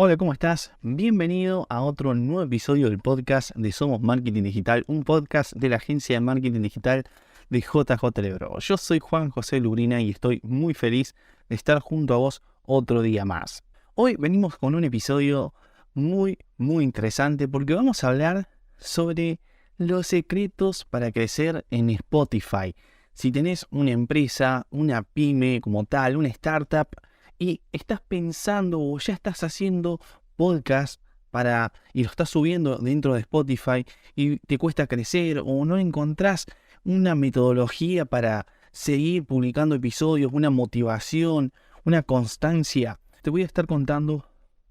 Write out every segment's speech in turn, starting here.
Hola, ¿cómo estás? Bienvenido a otro nuevo episodio del podcast de Somos Marketing Digital, un podcast de la agencia de marketing digital de JJ Lebro. Yo soy Juan José Lubrina y estoy muy feliz de estar junto a vos otro día más. Hoy venimos con un episodio muy interesante porque vamos a hablar sobre los secretos para crecer en Spotify. Si tenés una empresa, una pyme como tal, una startup, y estás pensando o ya estás haciendo podcast y lo estás subiendo dentro de Spotify y te cuesta crecer o no encontrás una metodología para seguir publicando episodios, una motivación, una constancia, te voy a estar contando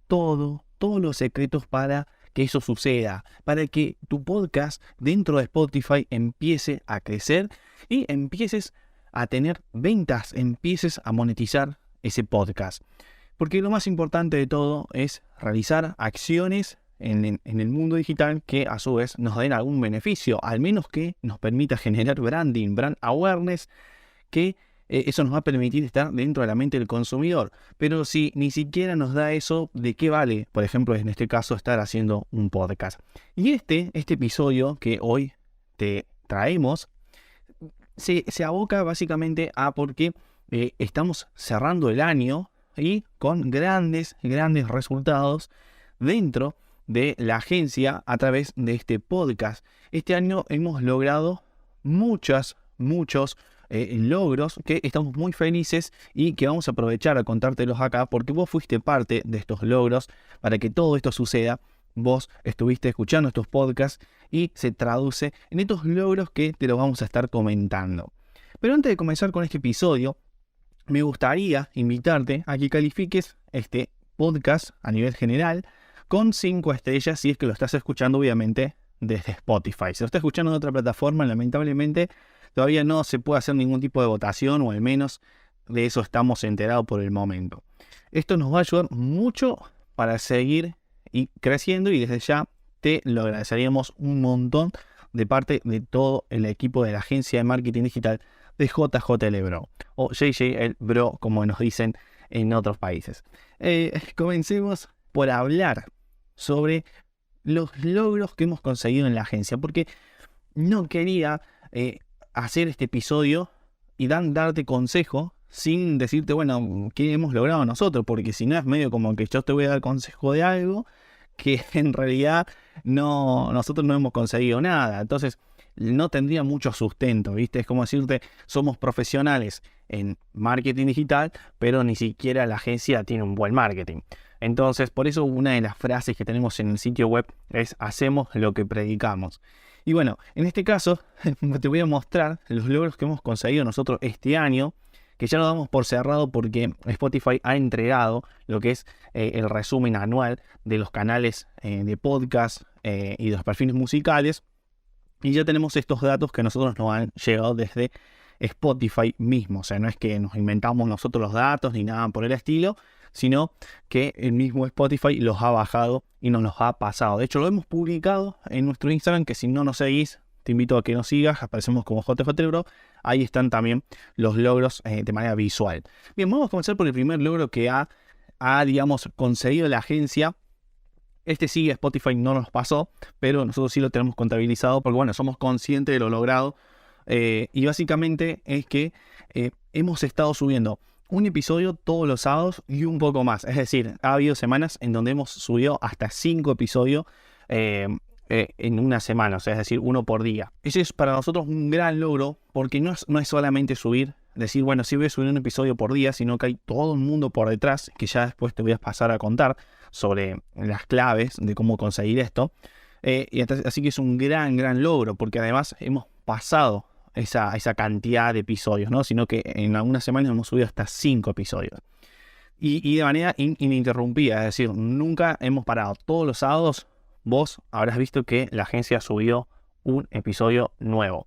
todos los secretos para que eso suceda, para que tu podcast dentro de Spotify empiece a crecer y empieces a tener ventas, empieces a monetizar ese podcast. Porque lo más importante de todo es realizar acciones en el mundo digital que a su vez nos den algún beneficio, al menos que nos permita generar branding, brand awareness, que eso nos va a permitir estar dentro de la mente del consumidor. Pero si ni siquiera nos da eso, ¿de qué vale, por ejemplo, en este caso, estar haciendo un podcast? Y este episodio que hoy te traemos se aboca básicamente a porque estamos cerrando el año y con grandes resultados dentro de la agencia a través de este podcast. Este año hemos logrado muchos logros que estamos muy felices y que vamos a aprovechar a contártelos acá porque vos fuiste parte de estos logros. Para que todo esto suceda, vos estuviste escuchando estos podcasts y se traduce en estos logros que te los vamos a estar comentando. Pero antes de comenzar con este episodio, me gustaría invitarte a que califiques este podcast a nivel general con 5 estrellas si es que lo estás escuchando obviamente desde Spotify. Si lo estás escuchando en otra plataforma, lamentablemente todavía no se puede hacer ningún tipo de votación, o al menos de eso estamos enterados por el momento. Esto nos va a ayudar mucho para seguir creciendo y desde ya te lo agradeceríamos un montón de parte de todo el equipo de la agencia de marketing digital de JJ Lebro o JJ el Bro, como nos dicen en otros países. Comencemos por hablar sobre los logros que hemos conseguido en la agencia, porque no quería hacer este episodio y darte consejo sin decirte, bueno, qué hemos logrado nosotros, porque si no es medio como que yo te voy a dar consejo de algo que en realidad nosotros no hemos conseguido nada. Entonces no tendría mucho sustento, ¿viste? Es como decirte, somos profesionales en marketing digital, pero ni siquiera la agencia tiene un buen marketing. Entonces, por eso una de las frases que tenemos en el sitio web es: hacemos lo que predicamos. Y bueno, en este caso te voy a mostrar los logros que hemos conseguido nosotros este año, que ya lo damos por cerrado porque Spotify ha entregado lo que es el resumen anual de los canales de podcast y de los perfiles musicales. Y ya tenemos estos datos que nosotros nos han llegado desde Spotify mismo. O sea, no es que nos inventamos nosotros los datos ni nada por el estilo, sino que el mismo Spotify los ha bajado y nos los ha pasado. De hecho, lo hemos publicado en nuestro Instagram, que si no nos seguís, te invito a que nos sigas. Aparecemos como JJ Bro. Ahí están también los logros de manera visual. Bien, vamos a comenzar por el primer logro que ha digamos, conseguido la agencia. Este sí, Spotify no nos pasó, pero nosotros sí lo tenemos contabilizado porque, bueno, somos conscientes de lo logrado. Y básicamente es que hemos estado subiendo un episodio todos los sábados y un poco más. Es decir, ha habido semanas en donde hemos subido hasta 5 episodios en una semana, o sea, es decir, uno por día. Ese es para nosotros un gran logro porque no es solamente subir, decir, bueno, sí voy a subir un episodio por día, sino que hay todo un mundo por detrás que ya después te voy a pasar a contar sobre las claves de cómo conseguir esto. Así que es un gran logro porque además hemos pasado esa cantidad de episodios, ¿no? Sino que en algunas semanas hemos subido hasta 5 episodios. Y de manera ininterrumpida, es decir, nunca hemos parado. Todos los sábados vos habrás visto que la agencia subió un episodio nuevo.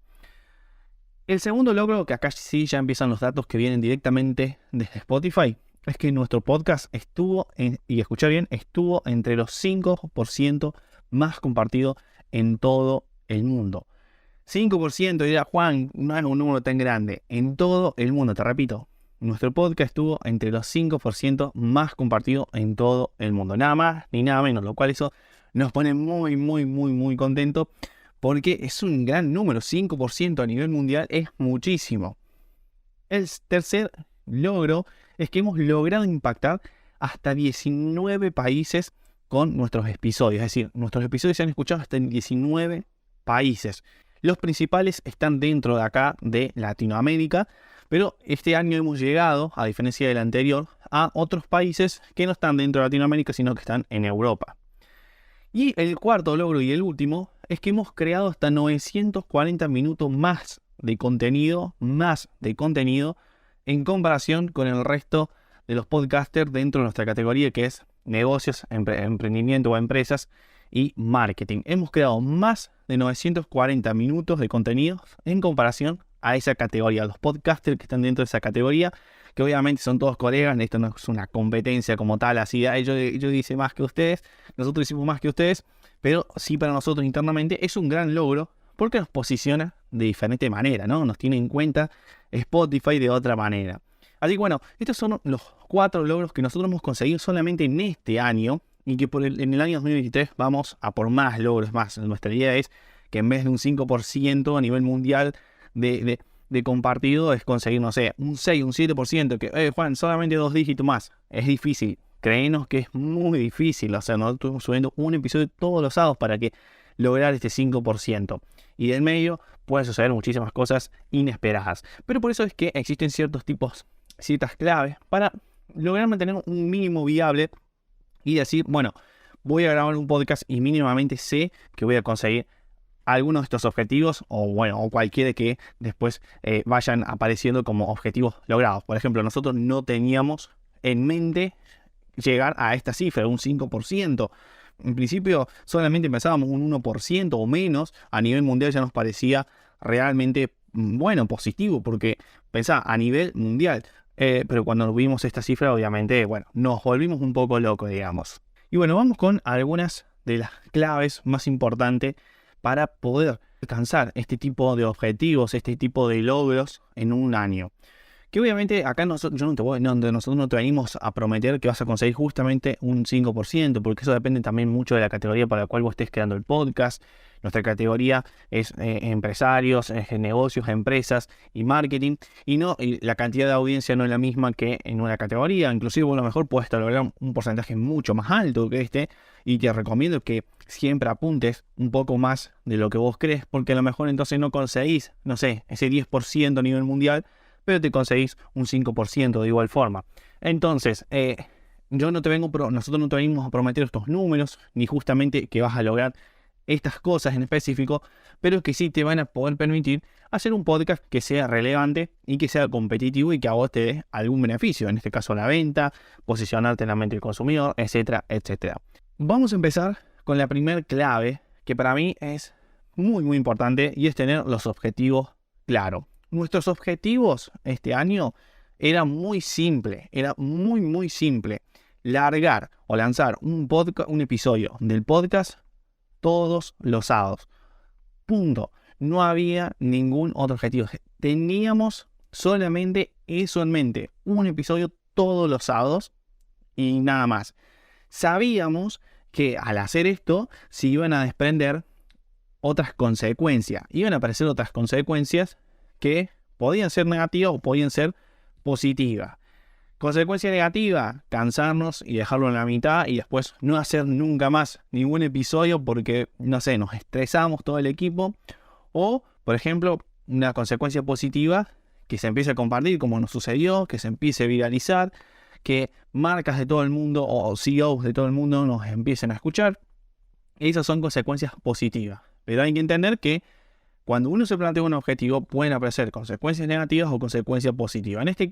El segundo logro, que acá sí ya empiezan los datos que vienen directamente desde Spotify, es que nuestro podcast estuvo entre los 5% más compartido en todo el mundo. 5%, dirá Juan, no es un número tan grande. En todo el mundo, te repito, nuestro podcast estuvo entre los 5% más compartido en todo el mundo. Nada más ni nada menos, lo cual eso nos pone muy, muy, muy, muy contentos porque es un gran número. 5% a nivel mundial es muchísimo. El tercer logro es que hemos logrado impactar hasta 19 países con nuestros episodios. Es decir, nuestros episodios se han escuchado hasta en 19 países. Los principales están dentro de acá de Latinoamérica, pero este año hemos llegado, a diferencia del anterior, a otros países que no están dentro de Latinoamérica, sino que están en Europa. Y el cuarto logro y el último es que hemos creado hasta 940 minutos más de contenido en comparación con el resto de los podcasters dentro de nuestra categoría, que es negocios, emprendimiento o empresas y marketing. Hemos creado más de 940 minutos de contenido en comparación a esa categoría, los podcasters que están dentro de esa categoría, que obviamente son todos colegas. Esto no es una competencia como tal, así yo hice más que ustedes, nosotros hicimos más que ustedes, pero sí, para nosotros internamente es un gran logro porque nos posiciona de diferente manera, ¿no? Nos tiene en cuenta Spotify de otra manera. Así que bueno, estos son los 4 logros que nosotros hemos conseguido solamente en este año y que en el año 2023 vamos a por más logros más. Nuestra idea es que en vez de un 5% a nivel mundial de compartido, es conseguir, no sé, un 6, un 7%, que, Juan, solamente 2 dígitos más. Es difícil, créenos que es muy difícil. O sea, nosotros estuvimos subiendo un episodio todos los sábados para que lograr este 5%. Y del medio pueden suceder muchísimas cosas inesperadas. Pero por eso es que existen ciertas claves para lograr mantener un mínimo viable y decir, bueno, voy a grabar un podcast y mínimamente sé que voy a conseguir algunos de estos objetivos o cualquiera que después vayan apareciendo como objetivos logrados. Por ejemplo, nosotros no teníamos en mente llegar a esta cifra, un 5%. En principio solamente pensábamos un 1% o menos. A nivel mundial ya nos parecía realmente positivo, porque pensá, a nivel mundial. Pero cuando vimos esta cifra, obviamente, nos volvimos un poco locos, digamos. Y bueno, vamos con algunas de las claves más importantes para poder alcanzar este tipo de objetivos, este tipo de logros en un año. Que obviamente acá nosotros no te venimos a prometer que vas a conseguir justamente un 5%, porque eso depende también mucho de la categoría para la cual vos estés creando el podcast. Nuestra categoría es empresarios, negocios, empresas y marketing. Y la cantidad de audiencia no es la misma que en una categoría. Inclusive vos a lo mejor puedes lograr un porcentaje mucho más alto que este. Y te recomiendo que siempre apuntes un poco más de lo que vos crees, porque a lo mejor entonces no conseguís, no sé, ese 10% a nivel mundial, pero te conseguís un 5% de igual forma. Entonces, nosotros no te venimos a prometer estos números, ni justamente que vas a lograr estas cosas en específico, pero que sí te van a poder permitir hacer un podcast que sea relevante y que sea competitivo y que a vos te dé algún beneficio, en este caso la venta, posicionarte en la mente del consumidor, etcétera, etcétera. Vamos a empezar con la primera clave, que para mí es muy, muy importante, y es tener los objetivos claros. Nuestros objetivos este año era muy simple, era muy, muy simple. Largar o lanzar un episodio del podcast todos los sábados. Punto. No había ningún otro objetivo. Teníamos solamente eso en mente. Un episodio todos los sábados y nada más. Sabíamos que al hacer esto se iban a desprender otras consecuencias. Iban a aparecer otras consecuencias que podían ser negativas o podían ser positivas. Consecuencia negativa, cansarnos y dejarlo en la mitad y después no hacer nunca más ningún episodio porque, nos estresamos todo el equipo. O, por ejemplo, una consecuencia positiva, que se empiece a compartir como nos sucedió, que se empiece a viralizar, que marcas de todo el mundo o CEOs de todo el mundo nos empiecen a escuchar. Esas son consecuencias positivas. Pero hay que entender que cuando uno se plantea un objetivo pueden aparecer consecuencias negativas o consecuencias positivas. En este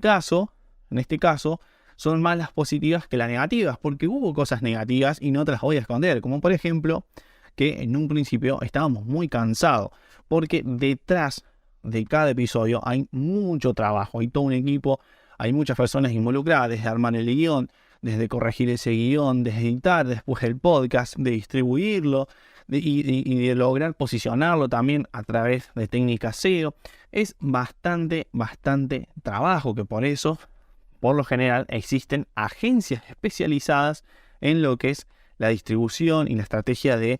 caso, son más las positivas que las negativas, porque hubo cosas negativas y no te las voy a esconder. Como por ejemplo, que en un principio estábamos muy cansados, porque detrás de cada episodio hay mucho trabajo, hay todo un equipo, hay muchas personas involucradas, desde armar el guión, desde corregir ese guión, de editar después el podcast, de distribuirlo y de lograr posicionarlo también a través de técnicas SEO. Es bastante trabajo, que por eso por lo general existen agencias especializadas en lo que es la distribución y la estrategia de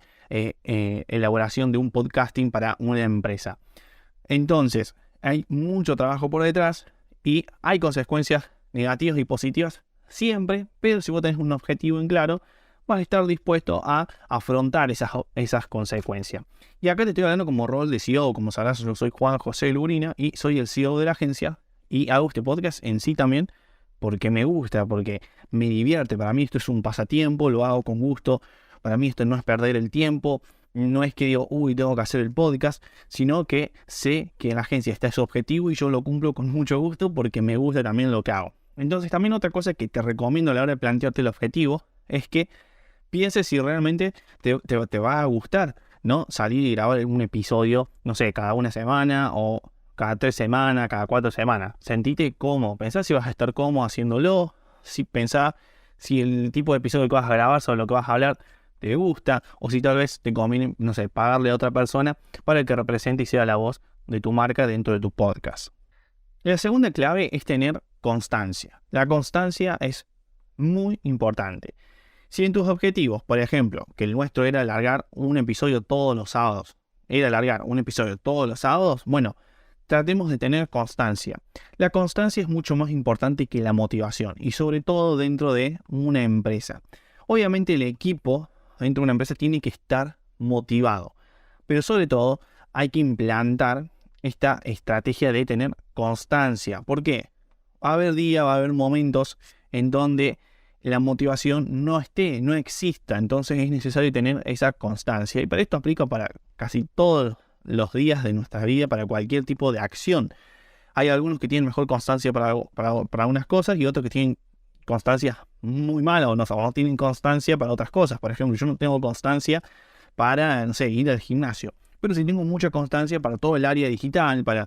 elaboración de un podcasting para una empresa. Entonces, hay mucho trabajo por detrás y hay consecuencias negativas y positivas siempre, pero si vos tenés un objetivo en claro, vas a estar dispuesto a afrontar esas consecuencias. Y acá te estoy hablando como rol de CEO, como sabrás, yo soy Juan José Lurina y soy el CEO de la agencia y hago este podcast en sí también porque me gusta, porque me divierte. Para mí esto es un pasatiempo, lo hago con gusto. Para mí esto no es perder el tiempo, no es que digo, tengo que hacer el podcast, sino que sé que en la agencia está ese objetivo y yo lo cumplo con mucho gusto porque me gusta también lo que hago. Entonces también otra cosa que te recomiendo a la hora de plantearte el objetivo es que pienses si realmente te va a gustar, ¿no? Salir y grabar un episodio, no sé, cada una semana o cada 3 semanas, cada 4 semanas. Sentite cómodo, pensá si vas a estar cómodo haciéndolo, pensá si el tipo de episodio que vas a grabar sobre lo que vas a hablar te gusta, o si tal vez te conviene, no sé, pagarle a otra persona para que represente y sea la voz de tu marca dentro de tu podcast. La segunda clave es tener constancia. La constancia es muy importante. Si en tus objetivos, por ejemplo, que el nuestro era largar un episodio todos los sábados, bueno, tratemos de tener constancia. La constancia es mucho más importante que la motivación y sobre todo dentro de una empresa. Obviamente el equipo dentro de una empresa tiene que estar motivado, pero sobre todo hay que implantar esta estrategia de tener constancia. ¿Por qué? Va a haber días, va a haber momentos en donde la motivación no exista, entonces es necesario tener esa constancia y para esto aplica para casi todos los días de nuestra vida, para cualquier tipo de acción. Hay algunos que tienen mejor constancia para unas cosas y otros que tienen constancia muy mala o no tienen constancia para otras cosas. Por ejemplo, yo no tengo constancia para, no sé, ir al gimnasio, pero sí tengo mucha constancia para todo el área digital, para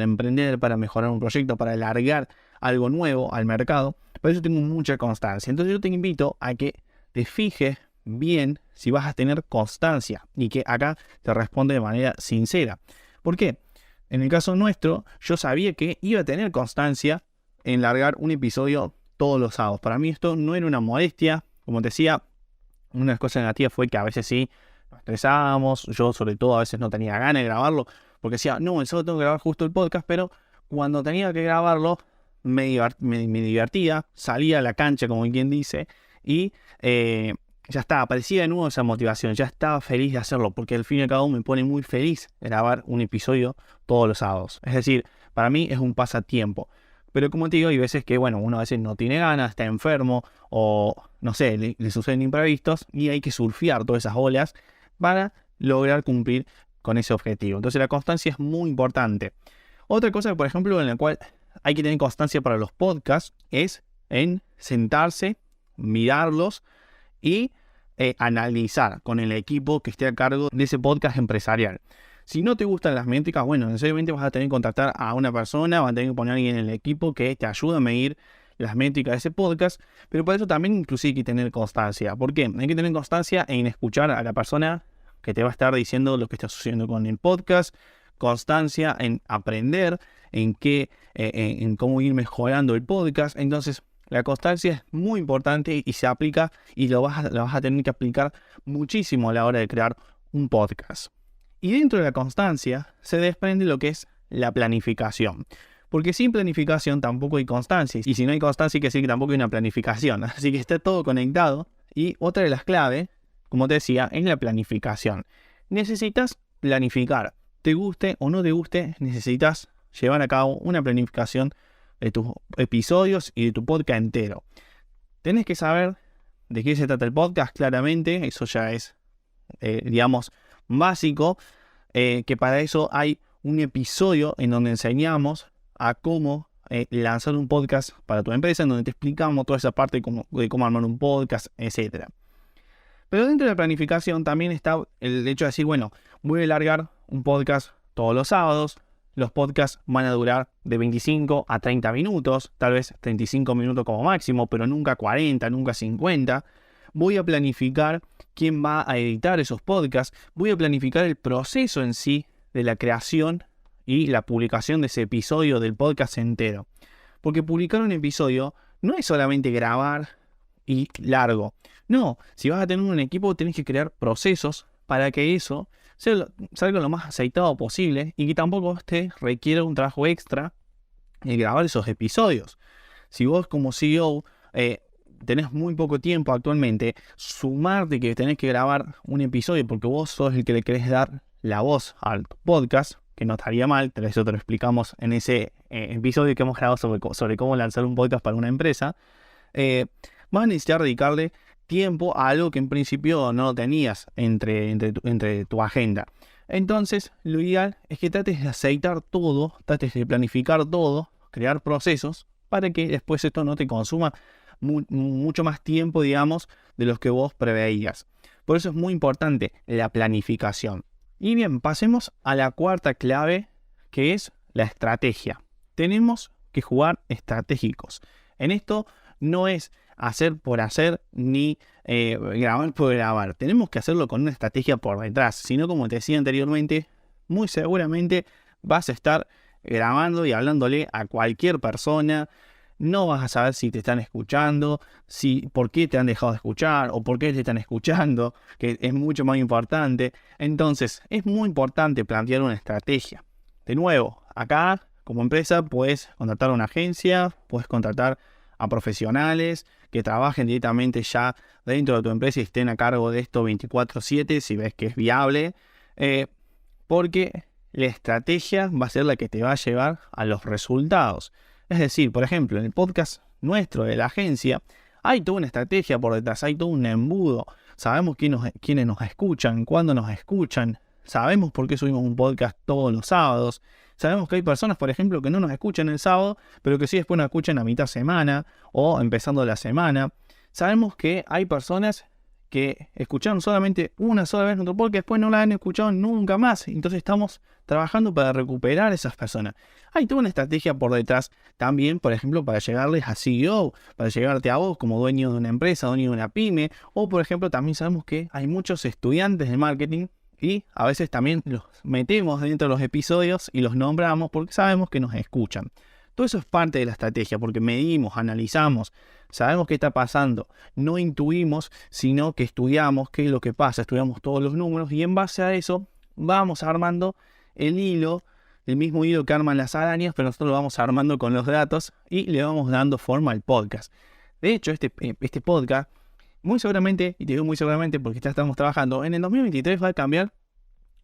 emprender, para mejorar un proyecto, para alargar algo nuevo al mercado. Por eso tengo mucha constancia. Entonces yo te invito a que te fijes bien si vas a tener constancia y que acá te responde de manera sincera. ¿Por qué? En el caso nuestro, yo sabía que iba a tener constancia en largar un episodio todos los sábados. Para mí esto no era una modestia. Como te decía, una de las cosas negativas fue que a veces sí nos estresábamos. Yo sobre todo a veces no tenía ganas de grabarlo porque decía, no, el sábado tengo que grabar justo el podcast, pero cuando tenía que grabarlo me divertía, salía a la cancha como quien dice y ya estaba, aparecía de nuevo esa motivación, ya estaba feliz de hacerlo porque al fin y al cabo me pone muy feliz grabar un episodio todos los sábados. Es decir, para mí es un pasatiempo. Pero como te digo, hay veces que, uno a veces no tiene ganas, está enfermo o, no sé, le suceden imprevistos y hay que surfear todas esas olas para lograr cumplir con ese objetivo. Entonces la constancia es muy importante. Otra cosa, por ejemplo, en la cual hay que tener constancia para los podcasts es en sentarse, mirarlos y analizar con el equipo que esté a cargo de ese podcast empresarial. Si no te gustan las métricas, necesariamente vas a tener que contactar a una persona, vas a tener que poner a alguien en el equipo que te ayude a medir las métricas de ese podcast, pero para eso también inclusive hay que tener constancia. ¿Por qué? Hay que tener constancia en escuchar a la persona que te va a estar diciendo lo que está sucediendo con el podcast, constancia en aprender, en cómo ir mejorando el podcast. Entonces, la constancia es muy importante y se aplica y lo vas a tener que aplicar muchísimo a la hora de crear un podcast. Y dentro de la constancia se desprende lo que es la planificación. Porque sin planificación tampoco hay constancia. Y si no hay constancia, hay que decir que tampoco hay una planificación. Así que está todo conectado. Y otra de las claves, como te decía, es la planificación. Necesitas planificar. Te guste o no te guste, necesitas llevar a cabo una planificación de tus episodios y de tu podcast entero. Tenés que saber de qué se trata el podcast, claramente. Eso ya es, básico, que para eso hay un episodio en donde enseñamos a cómo lanzar un podcast para tu empresa, en donde te explicamos toda esa parte de cómo armar un podcast, etc. Pero dentro de la planificación también está el hecho de decir, voy a largar un podcast todos los sábados. Los podcasts van a durar de 25 a 30 minutos, tal vez 35 minutos como máximo, pero nunca 40, nunca 50. Voy a planificar quién va a editar esos podcasts. Voy a planificar el proceso en sí de la creación y la publicación de ese episodio del podcast entero. Porque publicar un episodio no es solamente grabar y largo. No, si vas a tener un equipo tenés que crear procesos para que eso salga lo más aceitado posible y que tampoco te requiera un trabajo extra el grabar esos episodios. Si vos como CEO tenés muy poco tiempo actualmente, sumarte que tenés que grabar un episodio porque vos sos el que le querés dar la voz al podcast, que no estaría mal, eso te lo explicamos en ese episodio que hemos grabado sobre cómo lanzar un podcast para una empresa, vas a necesitar dedicarle tiempo a algo que en principio no tenías entre tu agenda. Entonces, lo ideal es que trates de aceitar todo, trates de planificar todo, crear procesos para que después esto no te consuma mucho más tiempo, digamos, de los que vos preveías. Por eso es muy importante la planificación. Y bien, pasemos a la cuarta clave, que es la estrategia. Tenemos que jugar estratégicos. En esto no es hacer por hacer ni grabar por grabar. Tenemos que hacerlo con una estrategia por detrás. Si no, como te decía anteriormente, muy seguramente vas a estar grabando y hablándole a cualquier persona. No vas a saber si te están escuchando, por qué te han dejado de escuchar o por qué te están escuchando, que es mucho más importante. Entonces, es muy importante plantear una estrategia. De nuevo, acá como empresa puedes contratar a una agencia, puedes contratar a profesionales que trabajen directamente ya dentro de tu empresa y estén a cargo de esto 24/7 si ves que es viable, porque la estrategia va a ser la que te va a llevar a los resultados. Es decir, por ejemplo, en el podcast nuestro de la agencia hay toda una estrategia por detrás, hay todo un embudo. Sabemos quiénes nos escuchan, cuándo nos escuchan, sabemos por qué subimos un podcast todos los sábados. Sabemos que hay personas, por ejemplo, que no nos escuchan el sábado, pero que sí después nos escuchan a mitad semana o empezando la semana. Sabemos que hay personas que escucharon solamente una sola vez nuestro podcast, después no la han escuchado nunca más. Entonces estamos trabajando para recuperar a esas personas. Hay toda una estrategia por detrás también, por ejemplo, para llegarles a CEO, para llegarte a vos como dueño de una empresa, dueño de una pyme. O, por ejemplo, también sabemos que hay muchos estudiantes de marketing y a veces también los metemos dentro de los episodios y los nombramos porque sabemos que nos escuchan. Todo eso es parte de la estrategia porque medimos, analizamos, sabemos qué está pasando. No intuimos, sino que estudiamos qué es lo que pasa, estudiamos todos los números y en base a eso vamos armando el hilo, el mismo hilo que arman las arañas, pero nosotros lo vamos armando con los datos y le vamos dando forma al podcast. De hecho, este podcast, muy seguramente, y te digo muy seguramente porque ya estamos trabajando, en el 2023 va a cambiar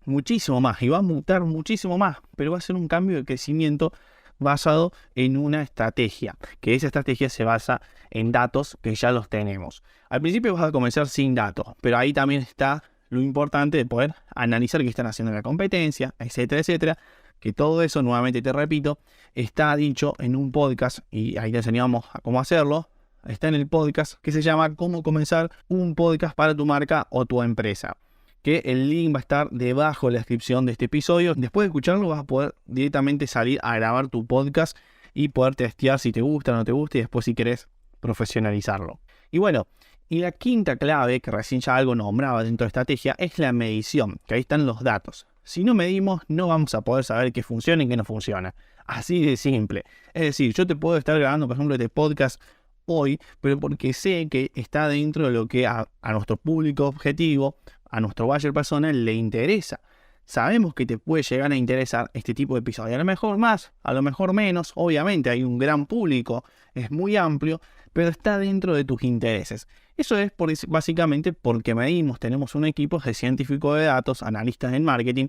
muchísimo más y va a mutar muchísimo más, pero va a ser un cambio de crecimiento basado en una estrategia, que esa estrategia se basa en datos que ya los tenemos. Al principio vas a comenzar sin datos, pero ahí también está lo importante de poder analizar qué están haciendo en la competencia, etcétera, etcétera, que todo eso, nuevamente te repito, está dicho en un podcast y ahí te enseñamos a cómo hacerlo. Está en el podcast que se llama Cómo comenzar un podcast para tu marca o tu empresa, que el link va a estar debajo de la descripción de este episodio. Después de escucharlo vas a poder directamente salir a grabar tu podcast y poder testear si te gusta o no te gusta y después si querés profesionalizarlo. Y bueno, y la quinta clave, que recién ya algo nombraba dentro de estrategia, es la medición, que ahí están los datos. Si no medimos, no vamos a poder saber qué funciona y qué no funciona. Así de simple. Es decir, yo te puedo estar grabando, por ejemplo, este podcast hoy, pero porque sé que está dentro de lo que a nuestro público objetivo, a nuestro buyer persona le interesa. Sabemos que te puede llegar a interesar este tipo de episodio. A lo mejor más, a lo mejor menos. Obviamente hay un gran público, es muy amplio, pero está dentro de tus intereses. Eso es básicamente porque medimos, tenemos un equipo de científicos de datos, analistas en marketing,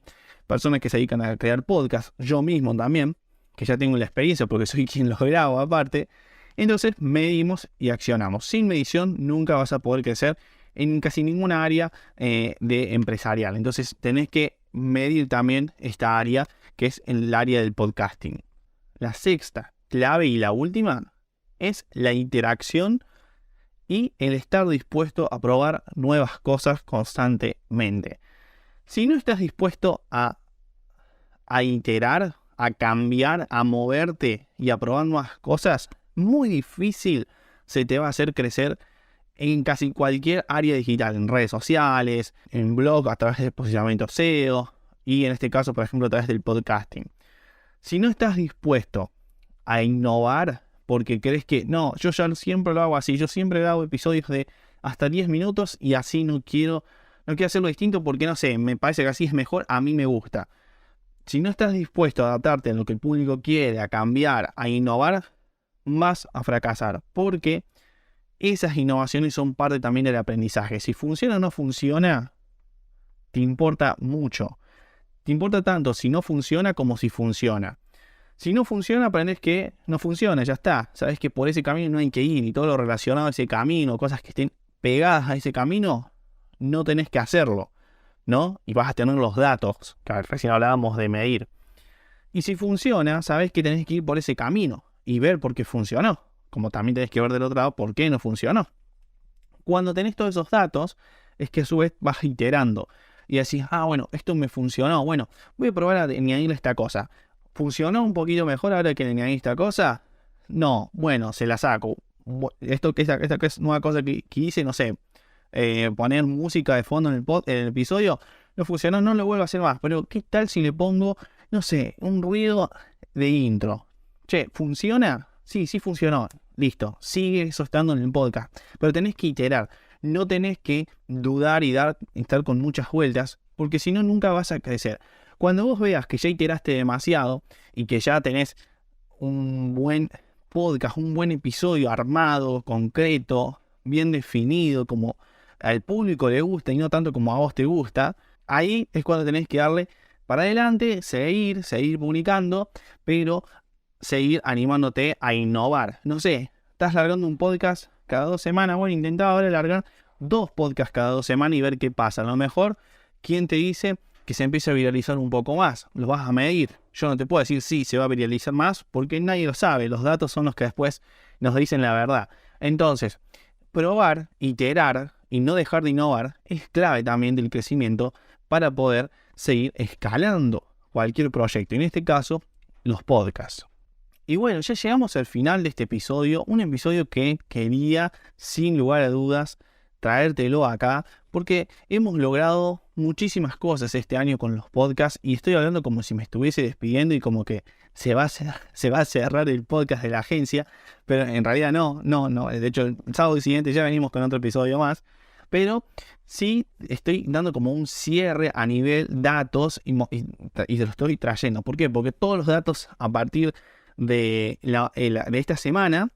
personas que se dedican a crear podcasts, yo mismo también, que ya tengo la experiencia porque soy quien los grabo aparte. Entonces medimos y accionamos. Sin medición nunca vas a poder crecer en casi ninguna área de empresarial. Entonces tenés que medir también esta área que es el área del podcasting. La sexta clave y la última es la interacción y el estar dispuesto a probar nuevas cosas constantemente. Si no estás dispuesto a iterar, a cambiar, a moverte y a probar nuevas cosas, muy difícil se te va a hacer crecer en casi cualquier área digital, en redes sociales, en blog, a través de posicionamiento SEO y en este caso, por ejemplo, a través del podcasting. Si no estás dispuesto a innovar porque crees que no, yo ya siempre lo hago así, yo siempre hago episodios de hasta 10 minutos y así no quiero hacerlo distinto porque no sé, me parece que así es mejor, a mí me gusta. Si no estás dispuesto a adaptarte a lo que el público quiere, a cambiar, a innovar, vas a fracasar, porque esas innovaciones son parte también del aprendizaje. Si funciona o no funciona, te importa mucho. Te importa tanto si no funciona como si funciona. Si no funciona, aprendes que no funciona, ya está. Sabes que por ese camino no hay que ir y todo lo relacionado a ese camino, cosas que estén pegadas a ese camino, no tenés que hacerlo, ¿no? Y vas a tener los datos, que recién hablábamos de medir. Y si funciona, sabes que tenés que ir por ese camino y ver por qué funcionó. Como también tenés que ver del otro lado por qué no funcionó. Cuando tenés todos esos datos, es que a su vez vas iterando. Y decís, bueno, esto me funcionó. Bueno, voy a probar a añadirle esta cosa. ¿Funcionó un poquito mejor ahora que le añadí esta cosa? No, bueno, se la saco. Esta es nueva cosa que hice, no sé, poner música de fondo en el episodio, no funcionó, no lo vuelvo a hacer más. Pero ¿qué tal si le pongo, no sé, un ruido de intro? Che, ¿funciona? Sí funcionó. Listo, sigue eso estando en el podcast. Pero tenés que iterar, no tenés que dudar y estar con muchas vueltas, porque si no, nunca vas a crecer. Cuando vos veas que ya iteraste demasiado y que ya tenés un buen podcast, un buen episodio armado, concreto, bien definido, como al público le gusta y no tanto como a vos te gusta, ahí es cuando tenés que darle para adelante, seguir publicando, pero seguir animándote a innovar. No sé, estás largando un podcast cada 2 semanas, bueno, intentá ahora largar 2 podcasts cada 2 semanas y ver qué pasa. A lo mejor, ¿quién te dice que se empiece a viralizar un poco más? Lo vas a medir. Yo no te puedo decir si se va a viralizar más porque nadie lo sabe. Los datos son los que después nos dicen la verdad. Entonces, probar, iterar y no dejar de innovar es clave también del crecimiento para poder seguir escalando cualquier proyecto. En este caso, los podcasts. Y bueno, ya llegamos al final de este episodio. Un episodio que quería, sin lugar a dudas, traértelo acá, porque hemos logrado muchísimas cosas este año con los podcasts y estoy hablando como si me estuviese despidiendo y como que se va a cerrar el podcast de la agencia, pero en realidad no, de hecho el sábado siguiente ya venimos con otro episodio más, pero sí estoy dando como un cierre a nivel datos y te lo estoy trayendo. ¿Por qué? Porque todos los datos a partir de esta semana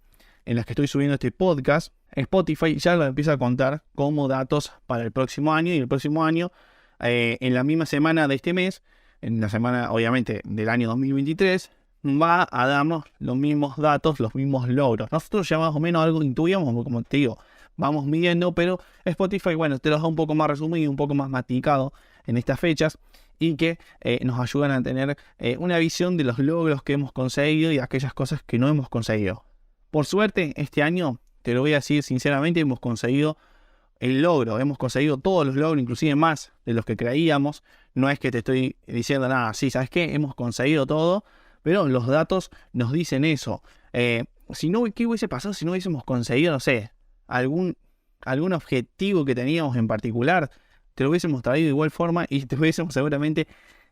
en las que estoy subiendo este podcast, Spotify ya lo empieza a contar como datos para el próximo año, y el próximo año, en la misma semana de este mes, en la semana obviamente del año 2023, va a darnos los mismos datos, los mismos logros. Nosotros ya más o menos algo intuíamos, como te digo, vamos midiendo, pero Spotify, bueno, te los da un poco más resumido, un poco más masticado en estas fechas, y que nos ayudan a tener una visión de los logros que hemos conseguido y aquellas cosas que no hemos conseguido. Por suerte, este año, te lo voy a decir sinceramente, hemos conseguido el logro, hemos conseguido todos los logros, inclusive más de los que creíamos. No es que te estoy diciendo nada, sí, ¿sabes qué? Hemos conseguido todo, pero los datos nos dicen eso. Si no, ¿qué hubiese pasado si no hubiésemos conseguido, no sé, algún objetivo que teníamos en particular? Te lo hubiésemos traído de igual forma y te hubiésemos seguramente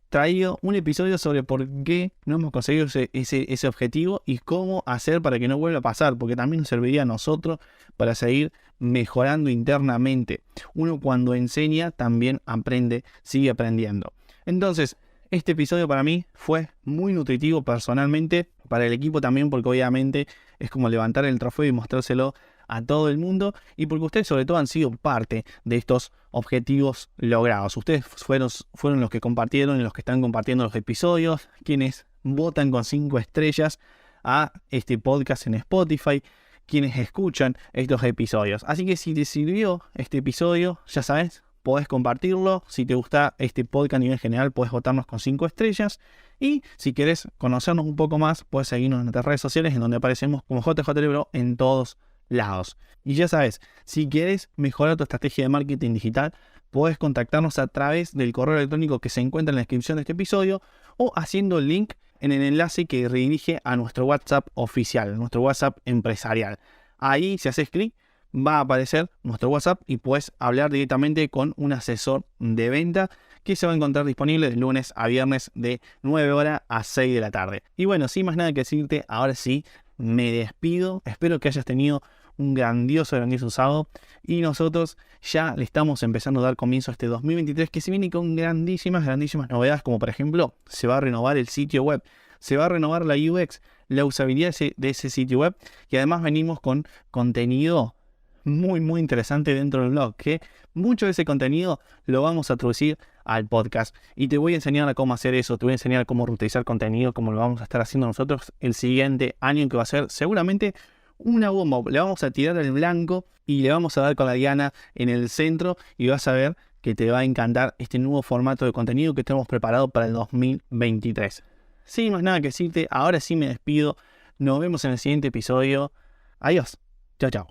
traído un episodio sobre por qué no hemos conseguido ese objetivo y cómo hacer para que no vuelva a pasar, porque también nos serviría a nosotros para seguir mejorando internamente. Uno cuando enseña también aprende, sigue aprendiendo. Entonces, este episodio para mí fue muy nutritivo personalmente, para el equipo también, porque obviamente es como levantar el trofeo y mostrárselo a todo el mundo, y porque ustedes sobre todo han sido parte de estos objetivos logrados. Ustedes fueron los que compartieron y los que están compartiendo los episodios, quienes votan con 5 estrellas a este podcast en Spotify, quienes escuchan estos episodios. Así que si te sirvió este episodio, ya sabes, podés compartirlo. Si te gusta este podcast a nivel general, podés votarnos con 5 estrellas. Y si querés conocernos un poco más, podés seguirnos en nuestras redes sociales, en donde aparecemos como JJLibro en todos lados. Y ya sabes, si quieres mejorar tu estrategia de marketing digital, puedes contactarnos a través del correo electrónico que se encuentra en la descripción de este episodio o haciendo el link en el enlace que redirige a nuestro WhatsApp oficial, nuestro WhatsApp empresarial. Ahí, si haces clic, va a aparecer nuestro WhatsApp y puedes hablar directamente con un asesor de venta que se va a encontrar disponible de lunes a viernes de 9 horas a 6 de la tarde. Y bueno, sin más nada que decirte, ahora sí, me despido. Espero que hayas tenido un grandioso sábado. Y nosotros ya le estamos empezando a dar comienzo a este 2023 que se viene con grandísimas novedades, como por ejemplo, se va a renovar el sitio web, se va a renovar la UX, la usabilidad de ese sitio web, y además venimos con contenido muy interesante dentro del blog, que mucho de ese contenido lo vamos a traducir al podcast, y te voy a enseñar a cómo hacer eso, te voy a enseñar a cómo reutilizar contenido, como lo vamos a estar haciendo nosotros el siguiente año, que va a ser seguramente una bomba. Le vamos a tirar el blanco y le vamos a dar con la diana en el centro, y vas a ver que te va a encantar este nuevo formato de contenido que tenemos preparado para el 2023. Sin más nada que decirte, ahora sí me despido. Nos vemos en el siguiente episodio. Adiós. Chao.